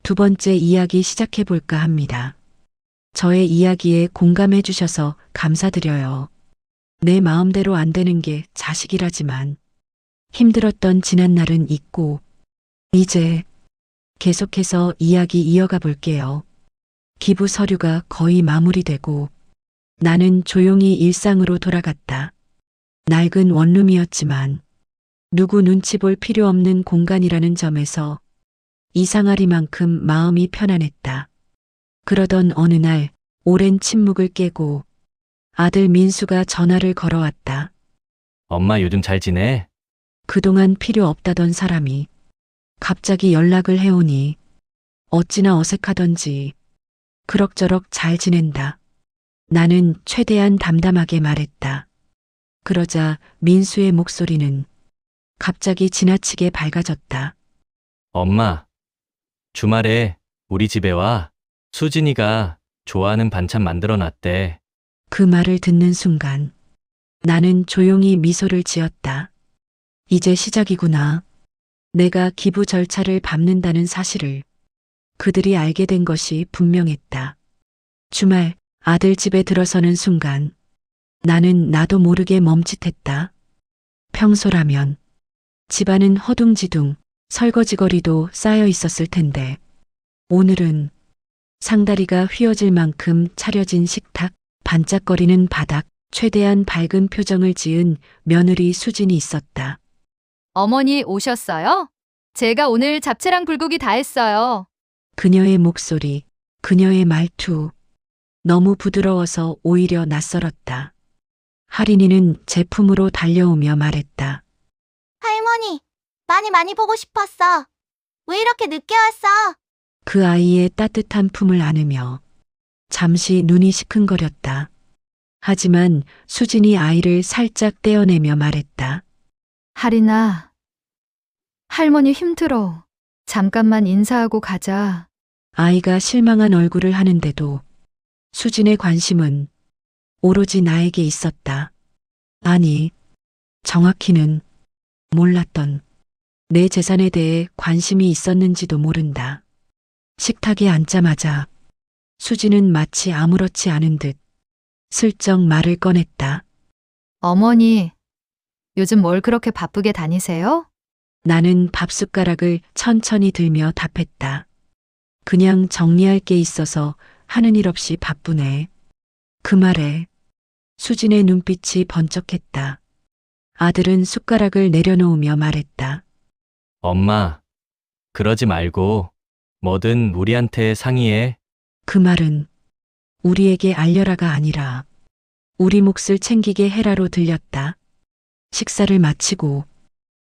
두 번째 이야기 시작해 볼까 합니다. 저의 이야기에 공감해 주셔서 감사드려요. 내 마음대로 안 되는 게 자식이라지만 힘들었던 지난 날은 있고 이제 계속해서 이야기 이어가 볼게요. 기부 서류가 거의 마무리되고 나는 조용히 일상으로 돌아갔다. 낡은 원룸이었지만 누구 눈치 볼 필요 없는 공간이라는 점에서 이상하리만큼 마음이 편안했다. 그러던 어느 날 오랜 침묵을 깨고 아들 민수가 전화를 걸어왔다. 엄마 요즘 잘 지내? 그동안 필요 없다던 사람이 갑자기 연락을 해오니 어찌나 어색하던지 그럭저럭 잘 지낸다. 나는 최대한 담담하게 말했다. 그러자 민수의 목소리는 갑자기 지나치게 밝아졌다. 엄마, 주말에 우리 집에 와. 수진이가 좋아하는 반찬 만들어 놨대. 그 말을 듣는 순간 나는 조용히 미소를 지었다. 이제 시작이구나. 내가 기부 절차를 밟는다는 사실을 그들이 알게 된 것이 분명했다. 주말 아들 집에 들어서는 순간 나는 나도 모르게 멈칫했다. 평소라면 집안은 허둥지둥 설거지거리도 쌓여 있었을 텐데 오늘은 상다리가 휘어질 만큼 차려진 식탁, 반짝거리는 바닥, 최대한 밝은 표정을 지은 며느리 수진이 있었다. 어머니 오셨어요? 제가 오늘 잡채랑 불고기 다 했어요. 그녀의 목소리, 그녀의 말투, 너무 부드러워서 오히려 낯설었다. 할인이는 제품으로 달려오며 말했다. 할머니, 많이 보고 싶었어. 왜 이렇게 늦게 왔어? 그 아이의 따뜻한 품을 안으며 잠시 눈이 시큰거렸다. 하지만 수진이 아이를 살짝 떼어내며 말했다. 할인아, 할머니 힘들어. 잠깐만 인사하고 가자. 아이가 실망한 얼굴을 하는데도 수진의 관심은 오로지 나에게 있었다. 아니, 정확히는 몰랐던 내 재산에 대해 관심이 있었는지도 모른다. 식탁에 앉자마자 수진은 마치 아무렇지 않은 듯 슬쩍 말을 꺼냈다. 어머니, 요즘 뭘 그렇게 바쁘게 다니세요? 나는 밥숟가락을 천천히 들며 답했다. 그냥 정리할 게 있어서 하는 일 없이 바쁘네. 그 말에 수진의 눈빛이 번쩍했다. 아들은 숟가락을 내려놓으며 말했다. 엄마, 그러지 말고 뭐든 우리한테 상의해. 그 말은 우리에게 알려라가 아니라 우리 몫을 챙기게 해라로 들렸다. 식사를 마치고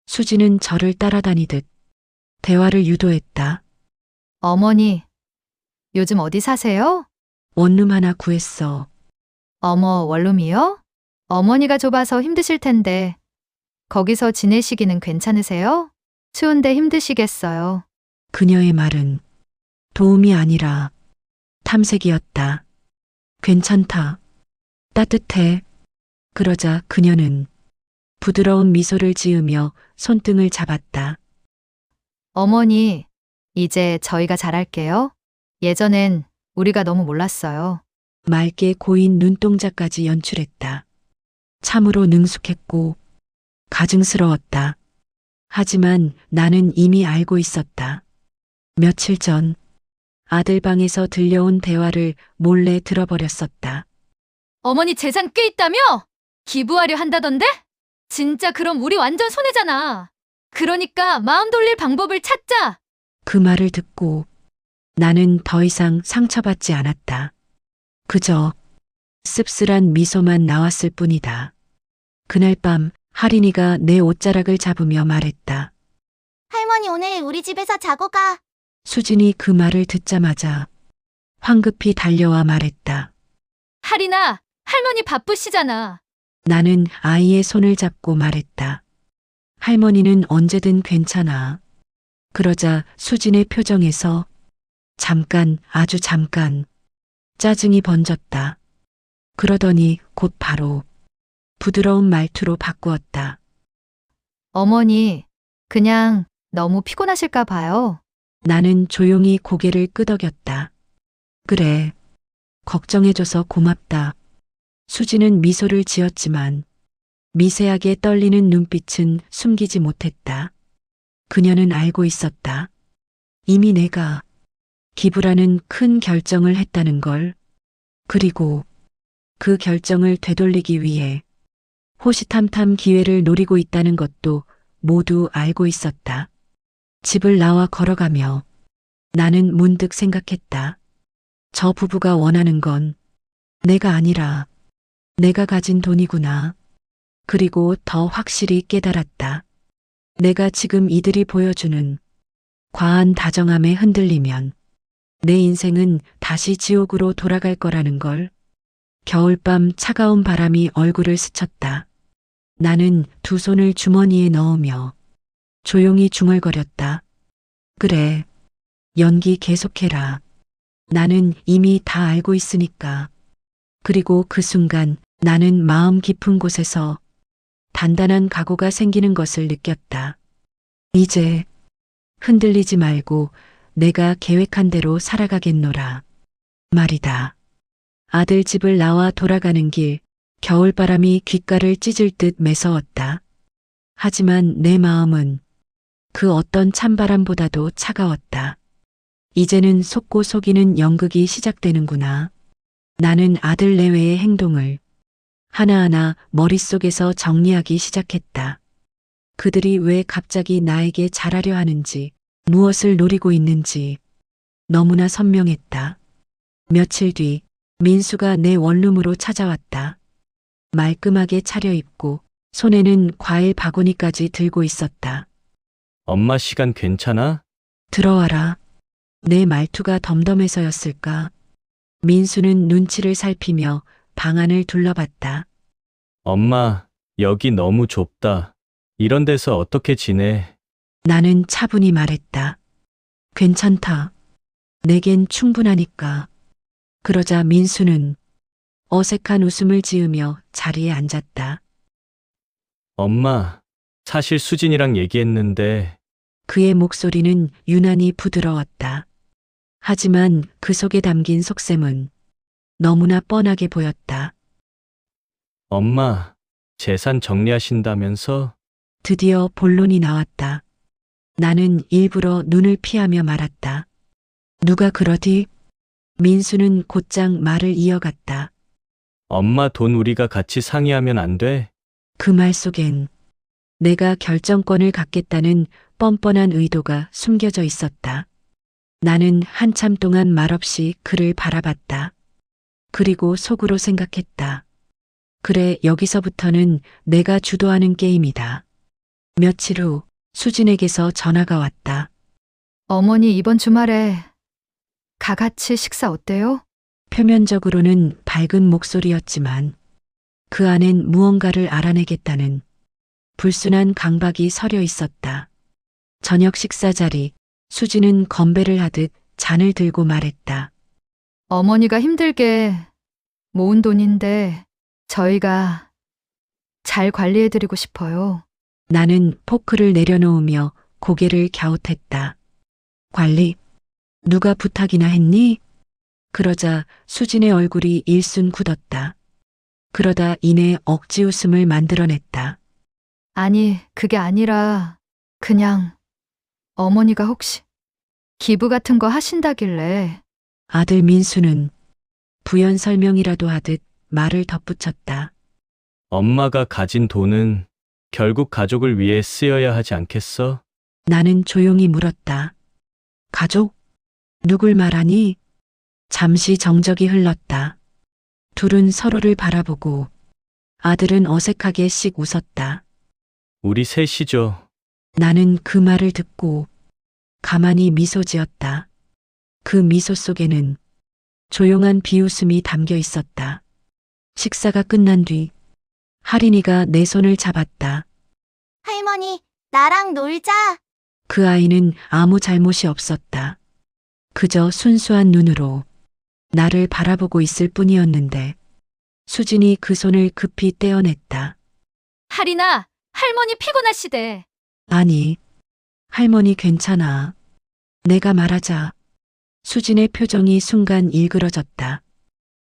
수진은 저를 따라다니듯 대화를 유도했다. 어머니, 요즘 어디 사세요? 원룸 하나 구했어. 어머, 원룸이요? 어머니가 좁아서 힘드실 텐데. 거기서 지내시기는 괜찮으세요? 추운데 힘드시겠어요. 그녀의 말은 도움이 아니라 탐색이었다. 괜찮다. 따뜻해. 그러자 그녀는 부드러운 미소를 지으며 손등을 잡았다. 어머니, 이제 저희가 잘할게요. 예전엔 우리가 너무 몰랐어요. 맑게 고인 눈동자까지 연출했다. 참으로 능숙했고 가증스러웠다. 하지만 나는 이미 알고 있었다. 며칠 전 아들 방에서 들려온 대화를 몰래 들어버렸었다. 어머니 재산 꽤 있다며? 기부하려 한다던데? 진짜 그럼 우리 완전 손해잖아. 그러니까 마음 돌릴 방법을 찾자. 그 말을 듣고 나는 더 이상 상처받지 않았다. 그저 씁쓸한 미소만 나왔을 뿐이다. 그날 밤 할인이가 내 옷자락을 잡으며 말했다. 할머니 오늘 우리 집에서 자고 가. 수진이 그 말을 듣자마자 황급히 달려와 말했다. 할인아, 할머니 바쁘시잖아. 나는 아이의 손을 잡고 말했다. 할머니는 언제든 괜찮아. 그러자 수진의 표정에서 잠깐, 아주 잠깐 짜증이 번졌다. 그러더니 곧 바로 부드러운 말투로 바꾸었다. 어머니, 그냥 너무 피곤하실까 봐요. 나는 조용히 고개를 끄덕였다. 그래. 걱정해줘서 고맙다. 수지는 미소를 지었지만 미세하게 떨리는 눈빛은 숨기지 못했다. 그녀는 알고 있었다. 이미 내가 기부라는 큰 결정을 했다는 걸. 그리고 그 결정을 되돌리기 위해 호시탐탐 기회를 노리고 있다는 것도 모두 알고 있었다. 집을 나와 걸어가며 나는 문득 생각했다. 저 부부가 원하는 건 내가 아니라 내가 가진 돈이구나. 그리고 더 확실히 깨달았다. 내가 지금 이들이 보여주는 과한 다정함에 흔들리면 내 인생은 다시 지옥으로 돌아갈 거라는 걸. 겨울밤 차가운 바람이 얼굴을 스쳤다. 나는 두 손을 주머니에 넣으며 조용히 중얼거렸다. 그래. 연기 계속해라. 나는 이미 다 알고 있으니까. 그리고 그 순간 나는 마음 깊은 곳에서 단단한 각오가 생기는 것을 느꼈다. 이제 흔들리지 말고 내가 계획한 대로 살아가겠노라. 말이다. 아들 집을 나와 돌아가는 길, 겨울바람이 귓가를 찢을 듯 매서웠다. 하지만 내 마음은 그 어떤 찬바람보다도 차가웠다. 이제는 속고 속이는 연극이 시작되는구나. 나는 아들 내외의 행동을 하나하나 머릿속에서 정리하기 시작했다. 그들이 왜 갑자기 나에게 잘하려 하는지, 무엇을 노리고 있는지 너무나 선명했다. 며칠 뒤 민수가 내 원룸으로 찾아왔다. 말끔하게 차려입고 손에는 과일 바구니까지 들고 있었다. 엄마 시간 괜찮아? 들어와라. 내 말투가 덤덤해서였을까? 민수는 눈치를 살피며 방 안을 둘러봤다. 엄마, 여기 너무 좁다. 이런 데서 어떻게 지내? 나는 차분히 말했다. 괜찮다. 내겐 충분하니까. 그러자 민수는 어색한 웃음을 지으며 자리에 앉았다. 엄마, 사실 수진이랑 얘기했는데 그의 목소리는 유난히 부드러웠다. 하지만 그 속에 담긴 속셈은 너무나 뻔하게 보였다. 엄마, 재산 정리하신다면서? 드디어 본론이 나왔다. 나는 일부러 눈을 피하며 말았다. 누가 그러디? 민수는 곧장 말을 이어갔다. 엄마 돈 우리가 같이 상의하면 안 돼? 그 말 속엔 내가 결정권을 갖겠다는 뻔뻔한 의도가 숨겨져 있었다. 나는 한참 동안 말없이 그를 바라봤다. 그리고 속으로 생각했다. 그래, 여기서부터는 내가 주도하는 게임이다. 며칠 후 수진에게서 전화가 왔다. 어머니 이번 주말에 가같이 식사 어때요? 표면적으로는 밝은 목소리였지만 그 안엔 무언가를 알아내겠다는 불순한 강박이 서려 있었다. 저녁 식사 자리, 수지는 건배를 하듯 잔을 들고 말했다. 어머니가 힘들게 모은 돈인데 저희가 잘 관리해드리고 싶어요. 나는 포크를 내려놓으며 고개를 갸웃했다. 관리? 누가 부탁이나 했니? 그러자 수진의 얼굴이 일순 굳었다. 그러다 이내 억지 웃음을 만들어냈다. 아니, 그게 아니라 그냥 어머니가 혹시 기부 같은 거 하신다길래. 아들 민수는 부연 설명이라도 하듯 말을 덧붙였다. 엄마가 가진 돈은 결국 가족을 위해 쓰여야 하지 않겠어? 나는 조용히 물었다. 가족? 누굴 말하니? 잠시 정적이 흘렀다. 둘은 서로를 바라보고 아들은 어색하게 씩 웃었다. 우리 셋이죠. 나는 그 말을 듣고 가만히 미소 지었다. 그 미소 속에는 조용한 비웃음이 담겨 있었다. 식사가 끝난 뒤 할인이가 내 손을 잡았다. 할머니, 나랑 놀자. 그 아이는 아무 잘못이 없었다. 그저 순수한 눈으로 나를 바라보고 있을 뿐이었는데 수진이 그 손을 급히 떼어냈다. 할인아, 할머니 피곤하시대. 아니, 할머니 괜찮아. 내가 말하자 수진의 표정이 순간 일그러졌다.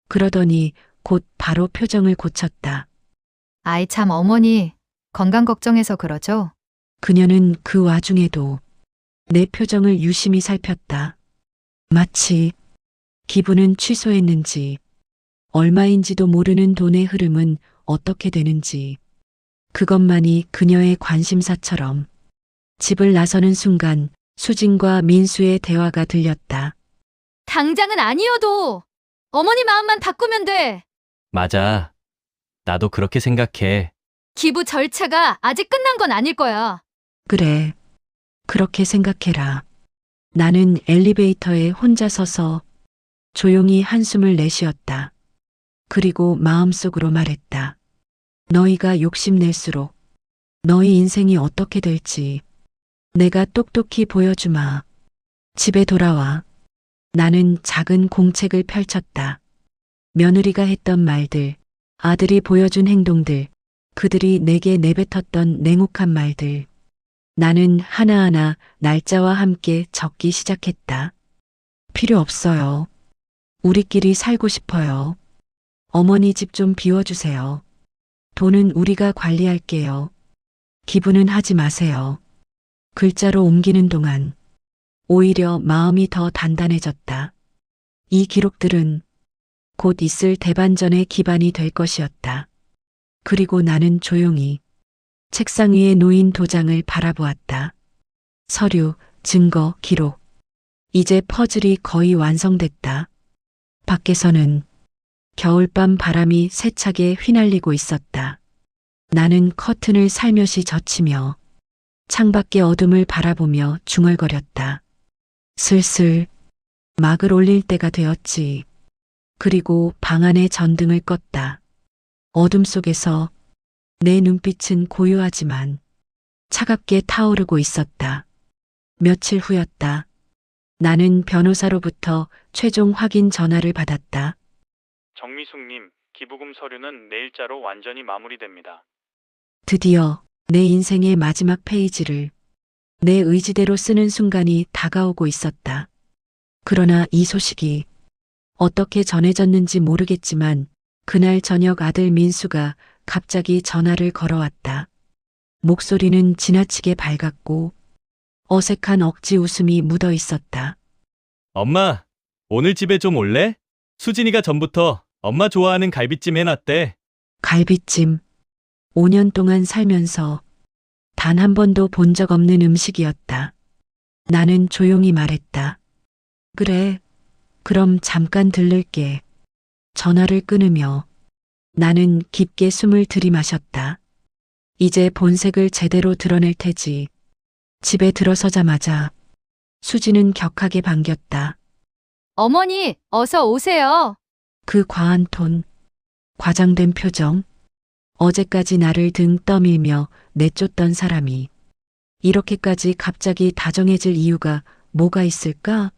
그러더니 곧 바로 표정을 고쳤다. 아이 참 어머니 건강 걱정해서 그러죠? 그녀는 그 와중에도 내 표정을 유심히 살폈다. 마치 기부는 취소했는지, 얼마인지도 모르는 돈의 흐름은 어떻게 되는지, 그것만이 그녀의 관심사처럼. 집을 나서는 순간 수진과 민수의 대화가 들렸다. 당장은 아니어도 어머니 마음만 바꾸면 돼. 맞아. 나도 그렇게 생각해. 기부 절차가 아직 끝난 건 아닐 거야. 그래, 그렇게 생각해라. 나는 엘리베이터에 혼자 서서 조용히 한숨을 내쉬었다. 그리고 마음속으로 말했다. 너희가 욕심낼수록 너희 인생이 어떻게 될지 내가 똑똑히 보여주마. 집에 돌아와. 나는 작은 공책을 펼쳤다. 며느리가 했던 말들, 아들이 보여준 행동들, 그들이 내게 내뱉었던 냉혹한 말들. 나는 하나하나 날짜와 함께 적기 시작했다. 필요 없어요. 우리끼리 살고 싶어요. 어머니 집 좀 비워주세요. 돈은 우리가 관리할게요. 기부는 하지 마세요. 글자로 옮기는 동안 오히려 마음이 더 단단해졌다. 이 기록들은 곧 있을 대반전의 기반이 될 것이었다. 그리고 나는 조용히 책상 위에 놓인 도장을 바라보았다. 서류, 증거, 기록. 이제 퍼즐이 거의 완성됐다. 밖에서는 겨울밤 바람이 세차게 휘날리고 있었다. 나는 커튼을 살며시 젖히며 창밖의 어둠을 바라보며 중얼거렸다. 슬슬 막을 올릴 때가 되었지. 그리고 방 안의 전등을 껐다. 어둠 속에서 내 눈빛은 고요하지만 차갑게 타오르고 있었다. 며칠 후였다. 나는 변호사로부터 최종 확인 전화를 받았다. 정미숙님, 기부금 서류는 내일자로 완전히 마무리됩니다. 드디어 내 인생의 마지막 페이지를 내 의지대로 쓰는 순간이 다가오고 있었다. 그러나 이 소식이 어떻게 전해졌는지 모르겠지만 그날 저녁 아들 민수가 갑자기 전화를 걸어왔다. 목소리는 지나치게 밝았고 어색한 억지 웃음이 묻어 있었다. 엄마, 오늘 집에 좀 올래? 수진이가 전부터 엄마 좋아하는 갈비찜 해놨대. 갈비찜. 5년 동안 살면서 단 한 번도 본 적 없는 음식이었다. 나는 조용히 말했다. 그래, 그럼 잠깐 들를게. 전화를 끊으며 나는 깊게 숨을 들이마셨다. 이제 본색을 제대로 드러낼 테지. 집에 들어서자마자 수지는 격하게 반겼다. 어머니, 어서 오세요. 그 과한 톤, 과장된 표정, 어제까지 나를 등 떠밀며 내쫓던 사람이 이렇게까지 갑자기 다정해질 이유가 뭐가 있을까?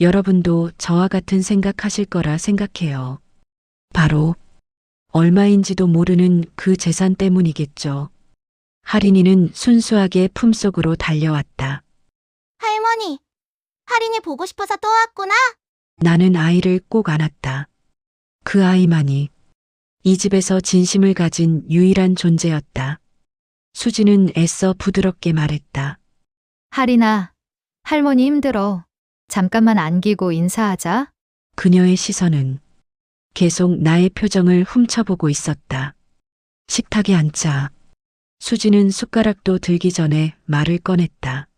여러분도 저와 같은 생각하실 거라 생각해요. 바로 얼마인지도 모르는 그 재산 때문이겠죠. 할인이는 순수하게 품속으로 달려왔다. 할머니, 할인이 보고 싶어서 또 왔구나. 나는 아이를 꼭 안았다. 그 아이만이 이 집에서 진심을 가진 유일한 존재였다. 수지는 애써 부드럽게 말했다. 할인아, 할머니 힘들어. 잠깐만 안기고 인사하자. 그녀의 시선은 계속 나의 표정을 훔쳐보고 있었다. 식탁에 앉자 수지는 숟가락도 들기 전에 말을 꺼냈다.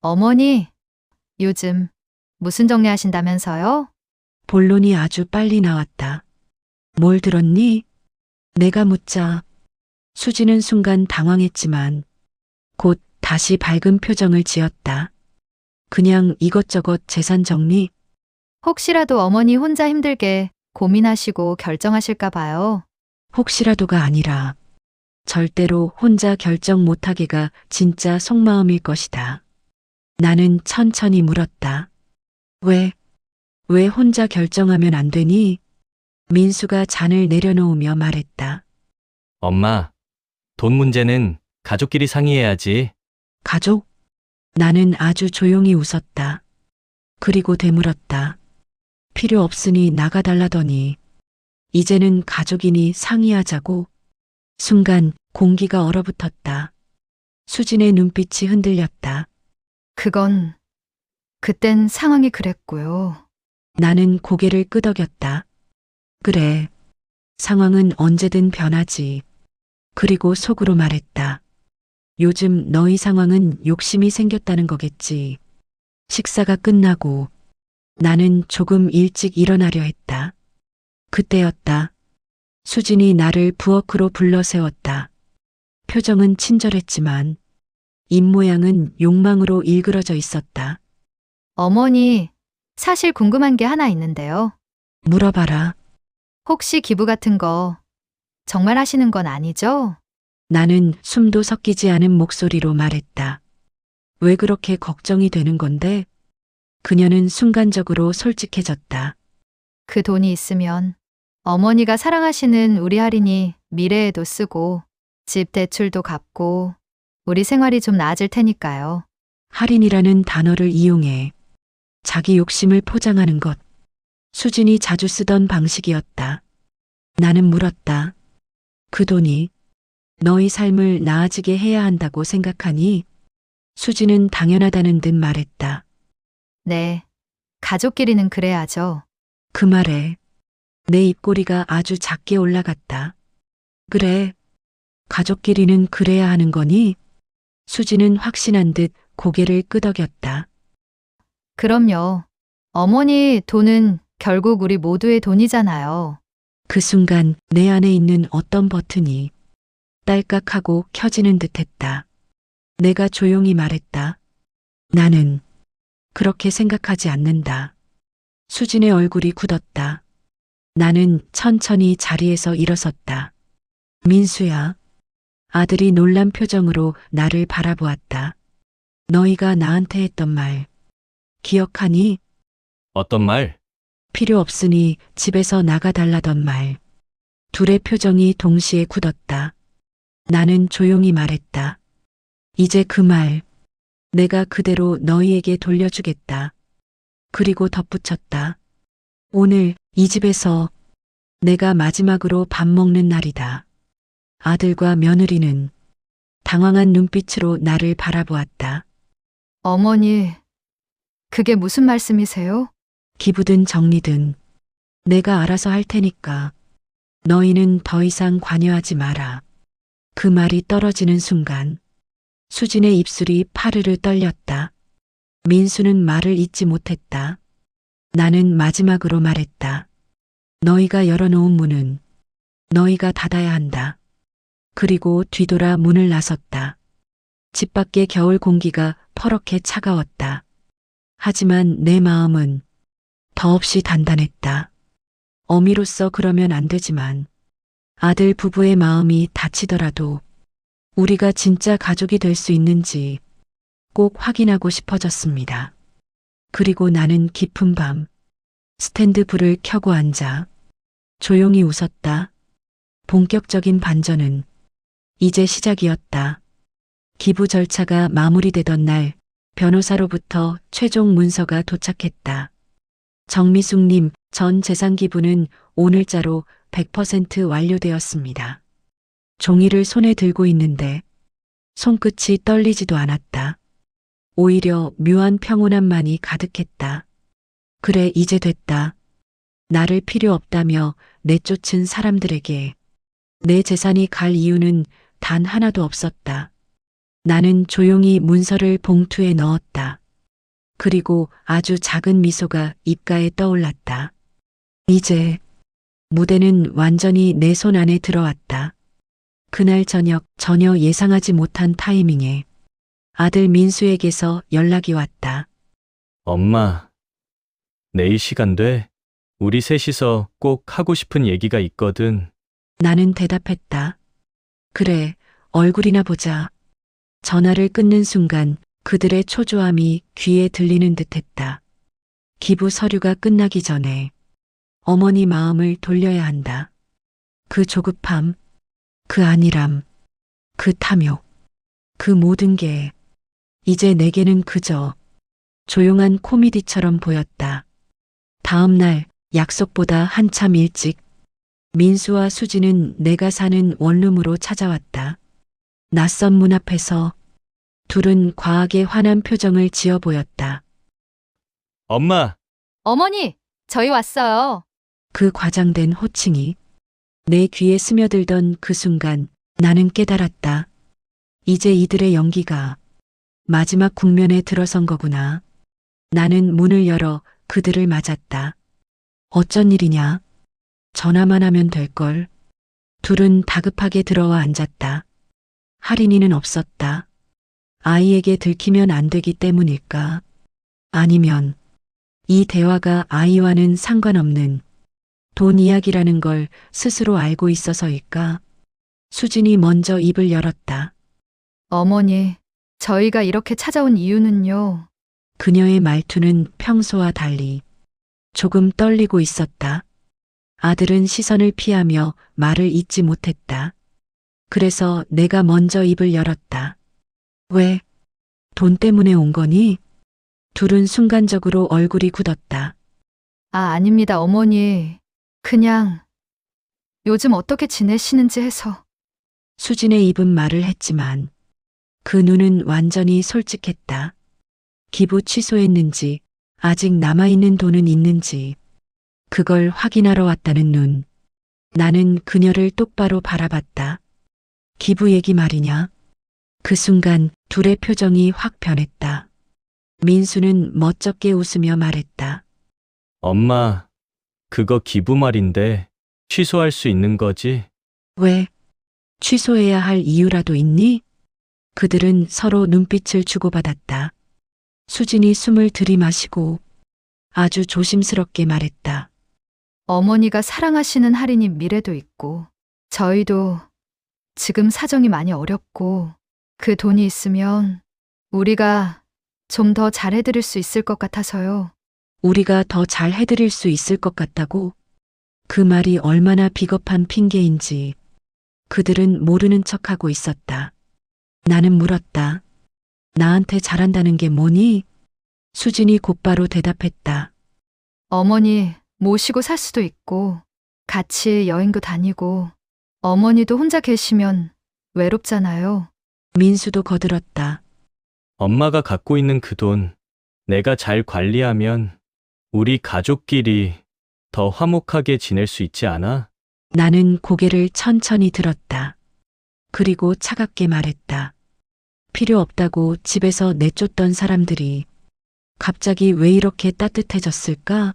어머니, 요즘 무슨 정리하신다면서요? 본론이 아주 빨리 나왔다. 뭘 들었니? 내가 묻자 수지는 순간 당황했지만 곧 다시 밝은 표정을 지었다. 그냥 이것저것 재산 정리? 혹시라도 어머니 혼자 힘들게 고민하시고 결정하실까 봐요. 혹시라도가 아니라 절대로 혼자 결정 못하게가 진짜 속마음일 것이다. 나는 천천히 물었다. 왜 혼자 결정하면 안 되니? 민수가 잔을 내려놓으며 말했다. 엄마, 돈 문제는 가족끼리 상의해야지. 가족? 나는 아주 조용히 웃었다. 그리고 되물었다. 필요 없으니 나가달라더니 이제는 가족이니 상의하자고. 순간 공기가 얼어붙었다. 수진의 눈빛이 흔들렸다. 그땐 상황이 그랬고요. 나는 고개를 끄덕였다. 그래. 상황은 언제든 변하지. 그리고 속으로 말했다. 요즘 너희 상황은 욕심이 생겼다는 거겠지. 식사가 끝나고 나는 조금 일찍 일어나려 했다. 그때였다. 수진이 나를 부엌으로 불러 세웠다. 표정은 친절했지만 입모양은 욕망으로 일그러져 있었다. 어머니, 사실 궁금한 게 하나 있는데요. 물어봐라. 혹시 기부 같은 거 정말 하시는 건 아니죠? 나는 숨도 섞이지 않은 목소리로 말했다. 왜 그렇게 걱정이 되는 건데? 그녀는 순간적으로 솔직해졌다. 그 돈이 있으면 어머니가 사랑하시는 우리 할인이 미래에도 쓰고 집 대출도 갚고 우리 생활이 좀 나아질 테니까요. 할인이라는 단어를 이용해 자기 욕심을 포장하는 것. 수진이 자주 쓰던 방식이었다. 나는 물었다. 그 돈이 너희 삶을 나아지게 해야 한다고 생각하니? 수진은 당연하다는 듯 말했다. 네, 가족끼리는 그래야죠. 그 말에 내 입꼬리가 아주 작게 올라갔다. 그래, 가족끼리는 그래야 하는 거니? 수진은 확신한 듯 고개를 끄덕였다. 그럼요. 어머니 돈은 결국 우리 모두의 돈이잖아요. 그 순간 내 안에 있는 어떤 버튼이 딸깍하고 켜지는 듯했다. 내가 조용히 말했다. 나는 그렇게 생각하지 않는다. 수진의 얼굴이 굳었다. 나는 천천히 자리에서 일어섰다. 민수야. 아들이 놀란 표정으로 나를 바라보았다. 너희가 나한테 했던 말 기억하니? 어떤 말? 필요 없으니 집에서 나가달라던 말. 둘의 표정이 동시에 굳었다. 나는 조용히 말했다. 이제 그 말, 내가 그대로 너희에게 돌려주겠다. 그리고 덧붙였다. 오늘 이 집에서 내가 마지막으로 밥 먹는 날이다. 아들과 며느리는 당황한 눈빛으로 나를 바라보았다. 어머니, 그게 무슨 말씀이세요? 기부든 정리든 내가 알아서 할 테니까 너희는 더 이상 관여하지 마라. 그 말이 떨어지는 순간 수진의 입술이 파르르 떨렸다. 민수는 말을 잇지 못했다. 나는 마지막으로 말했다. 너희가 열어놓은 문은 너희가 닫아야 한다. 그리고 뒤돌아 문을 나섰다. 집 밖의 겨울 공기가 퍼렇게 차가웠다. 하지만 내 마음은 더없이 단단했다. 어미로서 그러면 안 되지만 아들 부부의 마음이 다치더라도 우리가 진짜 가족이 될 수 있는지 꼭 확인하고 싶어졌습니다. 그리고 나는 깊은 밤 스탠드 불을 켜고 앉아 조용히 웃었다. 본격적인 반전은 이제 시작이었다. 기부 절차가 마무리되던 날 변호사로부터 최종 문서가 도착했다. 정미숙님 전 재산 기부는 오늘자로 100% 완료되었습니다. 종이를 손에 들고 있는데 손끝이 떨리지도 않았다. 오히려 묘한 평온함만이 가득했다. 그래, 이제 됐다. 나를 필요 없다며 내쫓은 사람들에게 내 재산이 갈 이유는 단 하나도 없었다. 나는 조용히 문서를 봉투에 넣었다. 그리고 아주 작은 미소가 입가에 떠올랐다. 이제 무대는 완전히 내 손 안에 들어왔다. 그날 저녁 전혀 예상하지 못한 타이밍에 아들 민수에게서 연락이 왔다. 엄마, 내일 시간 돼? 우리 셋이서 꼭 하고 싶은 얘기가 있거든. 나는 대답했다. 그래, 얼굴이나 보자. 전화를 끊는 순간 그들의 초조함이 귀에 들리는 듯했다. 기부 서류가 끝나기 전에 어머니 마음을 돌려야 한다. 그 조급함, 그 안일함, 그 탐욕, 그 모든 게 이제 내게는 그저 조용한 코미디처럼 보였다. 다음 날 약속보다 한참 일찍 민수와 수지는 내가 사는 원룸으로 찾아왔다. 낯선 문 앞에서 둘은 과하게 화난 표정을 지어 보였다. 엄마, 어머니, 저희 왔어요. 그 과장된 호칭이 내 귀에 스며들던 그 순간 나는 깨달았다. 이제 이들의 연기가 마지막 국면에 들어선 거구나. 나는 문을 열어 그들을 맞았다. 어쩐 일이냐? 전화만 하면 될걸. 둘은 다급하게 들어와 앉았다. 할인이는 없었다. 아이에게 들키면 안 되기 때문일까? 아니면 이 대화가 아이와는 상관없는 돈 이야기라는 걸 스스로 알고 있어서일까? 수진이 먼저 입을 열었다. 어머니, 저희가 이렇게 찾아온 이유는요. 그녀의 말투는 평소와 달리 조금 떨리고 있었다. 아들은 시선을 피하며 말을 잇지 못했다. 그래서 내가 먼저 입을 열었다. 왜? 돈 때문에 온 거니? 둘은 순간적으로 얼굴이 굳었다. 아, 아닙니다, 어머니. 그냥 요즘 어떻게 지내시는지 해서. 수진의 입은 말을 했지만 그 눈은 완전히 솔직했다. 기부 취소했는지, 아직 남아있는 돈은 있는지, 그걸 확인하러 왔다는 눈. 나는 그녀를 똑바로 바라봤다. 기부 얘기 말이냐? 그 순간 둘의 표정이 확 변했다. 민수는 멋쩍게 웃으며 말했다. 엄마, 그거 기부 말인데 취소할 수 있는 거지? 왜? 취소해야 할 이유라도 있니? 그들은 서로 눈빛을 주고받았다. 수진이 숨을 들이마시고 아주 조심스럽게 말했다. 어머니가 사랑하시는 할인이 미래도 있고, 저희도 지금 사정이 많이 어렵고, 그 돈이 있으면 우리가 좀 더 잘해드릴 수 있을 것 같아서요. 우리가 더 잘 해드릴 수 있을 것 같다고? 그 말이 얼마나 비겁한 핑계인지 그들은 모르는 척하고 있었다. 나는 물었다. 나한테 잘한다는 게 뭐니? 수진이 곧바로 대답했다. 어머니 모시고 살 수도 있고, 같이 여행도 다니고, 어머니도 혼자 계시면 외롭잖아요. 민수도 거들었다. 엄마가 갖고 있는 그 돈 내가 잘 관리하면 우리 가족끼리 더 화목하게 지낼 수 있지 않아? 나는 고개를 천천히 들었다. 그리고 차갑게 말했다. 필요 없다고 집에서 내쫓던 사람들이 갑자기 왜 이렇게 따뜻해졌을까?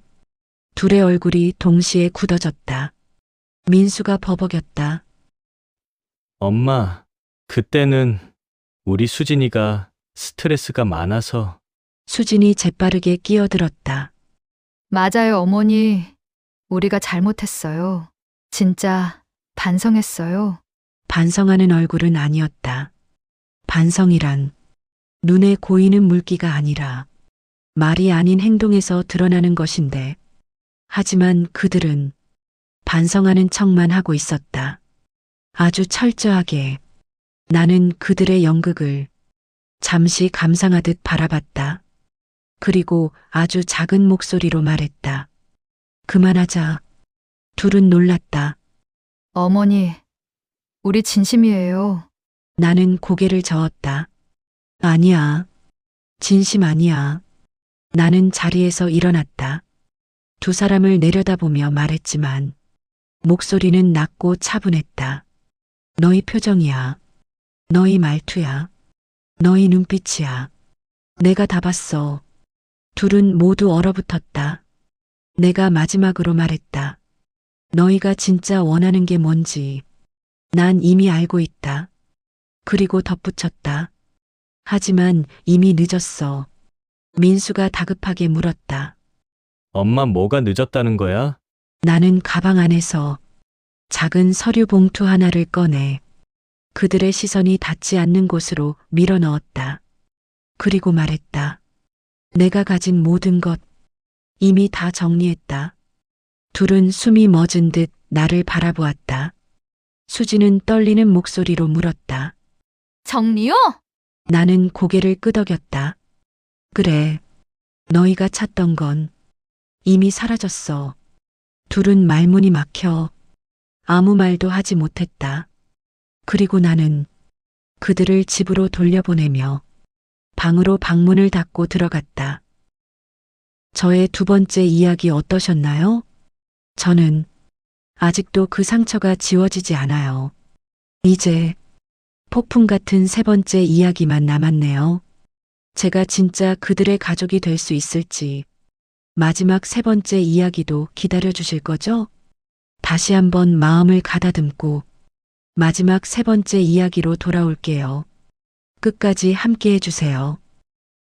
둘의 얼굴이 동시에 굳어졌다. 민수가 버벅였다. 엄마, 그때는 우리 수진이가 스트레스가 많아서. 수진이 재빠르게 끼어들었다. 맞아요, 어머니. 우리가 잘못했어요. 진짜 반성했어요. 반성하는 얼굴은 아니었다. 반성이란 눈에 고이는 물기가 아니라 말이 아닌 행동에서 드러나는 것인데, 하지만 그들은 반성하는 척만 하고 있었다. 아주 철저하게. 나는 그들의 연극을 잠시 감상하듯 바라봤다. 그리고 아주 작은 목소리로 말했다. 그만하자. 둘은 놀랐다. 어머니, 우리 진심이에요. 나는 고개를 저었다. 아니야. 진심 아니야. 나는 자리에서 일어났다. 두 사람을 내려다보며 말했지만 목소리는 낮고 차분했다. 너희 표정이야. 너희 말투야. 너희 눈빛이야. 내가 다 봤어. 둘은 모두 얼어붙었다. 내가 마지막으로 말했다. 너희가 진짜 원하는 게 뭔지 난 이미 알고 있다. 그리고 덧붙였다. 하지만 이미 늦었어. 민수가 다급하게 물었다. 엄마 뭐가 늦었다는 거야? 나는 가방 안에서 작은 서류 봉투 하나를 꺼내 그들의 시선이 닿지 않는 곳으로 밀어 넣었다. 그리고 말했다. 내가 가진 모든 것 이미 다 정리했다. 둘은 숨이 멎은 듯 나를 바라보았다. 수지는 떨리는 목소리로 물었다. 정리요? 나는 고개를 끄덕였다. 그래. 너희가 찾던 건 이미 사라졌어. 둘은 말문이 막혀 아무 말도 하지 못했다. 그리고 나는 그들을 집으로 돌려보내며 방으로 방문을 닫고 들어갔다. 저의 두 번째 이야기 어떠셨나요? 저는 아직도 그 상처가 지워지지 않아요. 이제 폭풍 같은 세 번째 이야기만 남았네요. 제가 진짜 그들의 가족이 될 수 있을지 마지막 세 번째 이야기도 기다려 주실 거죠? 다시 한번 마음을 가다듬고 마지막 세 번째 이야기로 돌아올게요. 끝까지 함께 해주세요.